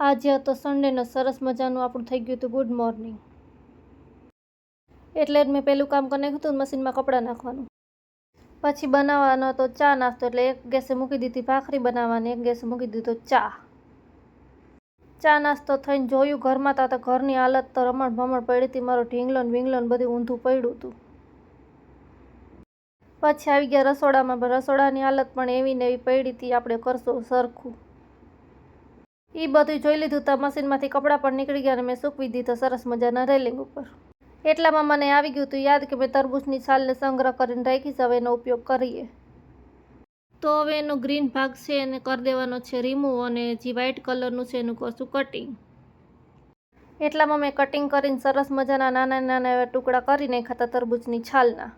આજે હતો સન્ડેનો સરસ મજાનું આપણું થઈ ગયું હતું ગુડ મોર્નિંગ. એટલે જ મેં પહેલું કામ કરી નાખ્યું હતું મશીનમાં કપડાં નાખવાનું. પછી બનાવવાનો હતો ચા નાસ્તો, એટલે એક ગેસે મૂકી દીધી ભાખરી બનાવવાની, એક ગેસે મૂકી દીધો ચા. ચા નાસ્તો થઈને જોયું ઘરમાં તો ઘરની હાલત તો રમણ ભમણ પડી હતી. મારો ઢીંગલો ને વિંગલો ને બધું ઊંધું પડ્યું હતું. પછી આવી ગયા રસોડામાં, પણ રસોડાની હાલત પણ એવી ને એવી પડી હતી. આપણે કરશું સરખું એ બધું જોઈ લીધું તો મશીનમાંથી કપડાં પણ નીકળી ગયા અને મેં સૂકવી દીધો સરસ મજાના રેલિંગ ઉપર. એટલામાં મને આવી ગયું હતું યાદ કે મેં તરબૂચની છાલને સંગ્રહ કરીને રાખી છે, હવે એનો ઉપયોગ કરીએ. તો હવે એનો ગ્રીન ભાગ છે એને કરી દેવાનો છે રિમૂવ, અને જે વ્હાઇટ કલરનું છે એનું કરશું કટિંગ. એટલામાં મેં કટિંગ કરીને સરસ મજાના નાના નાના એવા ટુકડા કરી નાખ્યા હતા તરબૂચની છાલના.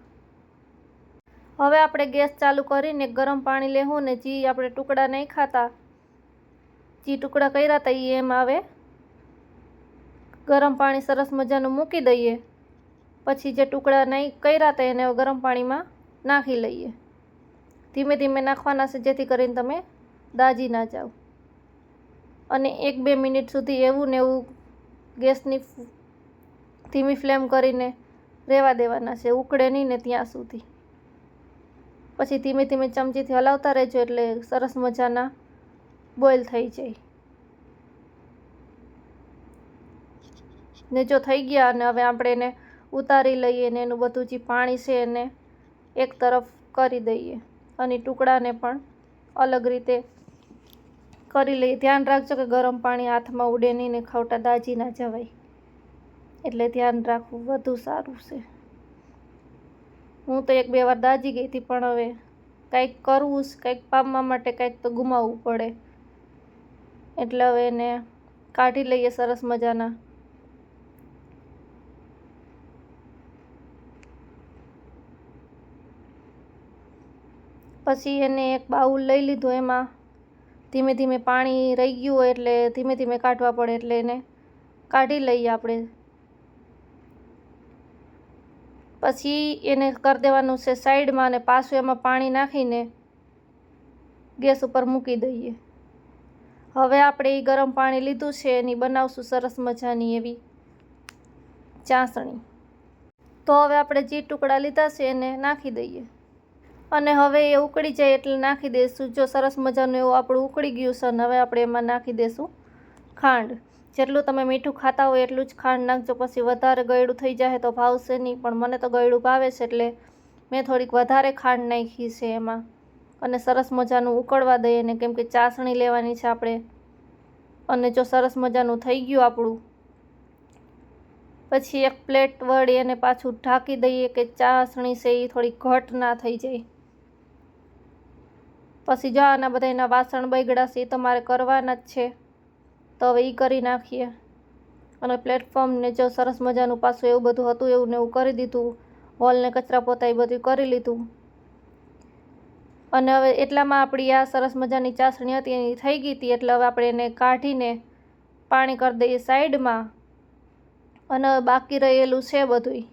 હવે આપણે ગેસ ચાલુ કરીને ગરમ પાણી લેવું ને જે આપણે ટુકડા નહીં ખાતા, જે ટુકડા કર્યા હતા એ એમ આવે. ગરમ પાણી સરસ મજાનું મૂકી દઈએ. પછી જે ટુકડા નહીં કર્યા હતા એને ગરમ પાણીમાં નાખી લઈએ. ધીમે ધીમે નાખવાના છે જેથી કરીને તમે દાજી ના જાઓ. અને 1-2 મિનિટ સુધી એવું ને એવું ગેસની ધીમી ફ્લેમ કરીને રહેવા દેવાના છે, ઉકળે નહીં ને ત્યાં સુધી. પછી ધીમે ધીમે ચમચીથી હલાવતા રહેજો એટલે સરસ મજાના બોઇલ થઈ જાય. ને જો થઈ ગયા અને હવે આપણે એને ઉતારી લઈએ ને એનું બધું જે પાણી છે એને એક તરફ કરી દઈએ અને ટુકડાને પણ અલગ રીતે કરી લઈએ. ધ્યાન રાખજો કે ગરમ પાણી હાથમાં ઉડે નહીં ને ખવટા દાજી ના જવાય, એટલે ધ્યાન રાખવું વધુ સારું છે. હું તો 1-2 વાર દાજી ગઈ હતી, પણ હવે કંઈક કરવું જ, કંઈક પામવા માટે કંઈક તો ગુમાવવું પડે. એટલે હવે એને કાઢી લઈએ સરસ મજાના. પછી એને એક બાઉલ લઈ લીધો, એમાં ધીમે ધીમે પાણી રહી ગયું હોય એટલે ધીમે ધીમે કાઢવા પડે, એટલે એને કાઢી લઈએ આપણે. પછી એને કરી દેવાનું છે સાઈડમાં અને પાછું એમાં પાણી નાખીને ગેસ ઉપર મૂકી દઈએ. હવે આપણે એ ગરમ પાણી લીધું છે એની બનાવશું સરસ મજાની એવી ચાસણી. તો હવે આપણે જે ટુકડા લીધા છે એને નાખી દઈએ અને હવે એ ઉકળી જાય એટલે નાખી દઈશું. જો સરસ મજાનું એવું આપણું ઉકળી ગયું છે અને હવે આપણે એમાં નાખી દઈશું ખાંડ. જેટલું તમે મીઠું ખાતા હોય એટલું જ ખાંડ નાખજો. પછી વધારે ગળ્યું થઈ જાય તો ભાવશે નહીં, પણ મને તો ગળ્યું ભાવે છે એટલે મેં થોડીક વધારે ખાંડ નાખી છે એમાં. અને સરસ મજાનું ઉકળવા દઈએ ને, કેમ કે ચાસણી લેવાની છે આપણે. અને જો સરસ મજાનું થઈ ગયું આપણું, પછી એક પ્લેટ વળી અને પાછું ઢાંકી દઈએ કે ચાસણી છે એ થોડી ઘટ ના થઈ જાય. પછી જો આના બધા એના વાસણ બગડ્યા છે એ તમારે કરવાના જ છે, તો હવે એ કરી નાખીએ. અને પ્લેટફોર્મને જો સરસ મજાનું પાછું એવું બધું હતું એવું ને એવું કરી દીધું. હોલને કચરા પોતા એ બધું કરી લીધું. અને હવે એટલામાં આપણી આ સરસ મજાની ચાસણી હતી એની થઈ ગઈ હતી, એટલે હવે આપણે એને કાઢીને પાણી કરી દઈએ સાઈડમાં. અને બાકી રહેલું છે બધું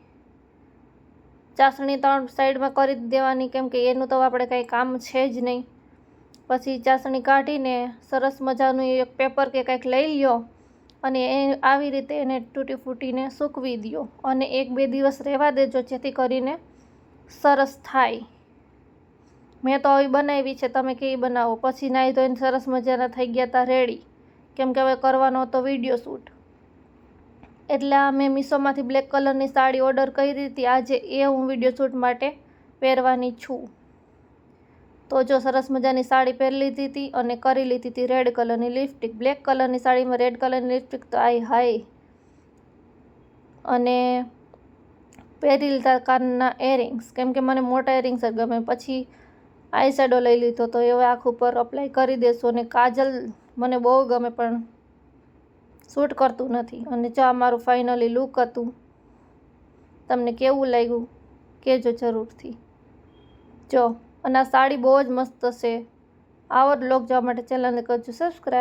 ચાસણી 3 સાઈડમાં કરી દેવાની, કેમ કે એનું તો આપણે કંઈ કામ છે જ નહીં. પછી ચાસણી કાઢીને સરસ મજાનું એક પેપર કે કંઈક લઈ લ્યો અને એ આવી રીતે એને તૂટી ફૂટીને સૂકવી દો અને 1-2 દિવસ રહેવા દેજો જેથી કરીને સરસ થાય. મેં તો આવી બનાવી છે, તમે કેવી બનાવો. પછી નાહી ધોઈને સરસ મજાના થઈ ગયા હતા રેડી, કેમ કે હવે કરવાનો હતો વિડીયો શૂટ. એટલે આ મેં મીશોમાંથી બ્લેક કલરની સાડી ઓર્ડર કરી હતી. આજે એ હું વિડીયો શૂટ માટે પહેરવાની છું. તો જો સરસ મજાની સાડી પહેરી લીધી હતી અને કરી લીધી હતી રેડ કલરની લિપસ્ટિક. બ્લેક કલરની સાડીમાં રેડ કલરની લિપસ્ટિક તો આઈ હાય. અને પહેરી લીધા કાનના એરિંગ્સ, કેમ કે મને મોટા એરિંગ્સ જ ગમે. પછી આઈ શેડો લઈ લીધો તો હવે આંખ ઉપર અપ્લાય કરી દેશું. અને કાજલ મને બહુ ગમે પણ શૂટ કરતું નથી. અને જો આ મારું ફાઇનલી લુક હતું. તમને કેવું લાગ્યું કહેજો જરૂરથી. જો અને આ સાડી બહુ જ મસ્ત છે. આવો જ બ્લોગ જોવા માટે ચેનલને કરજો સબસ્ક્રાઈબ.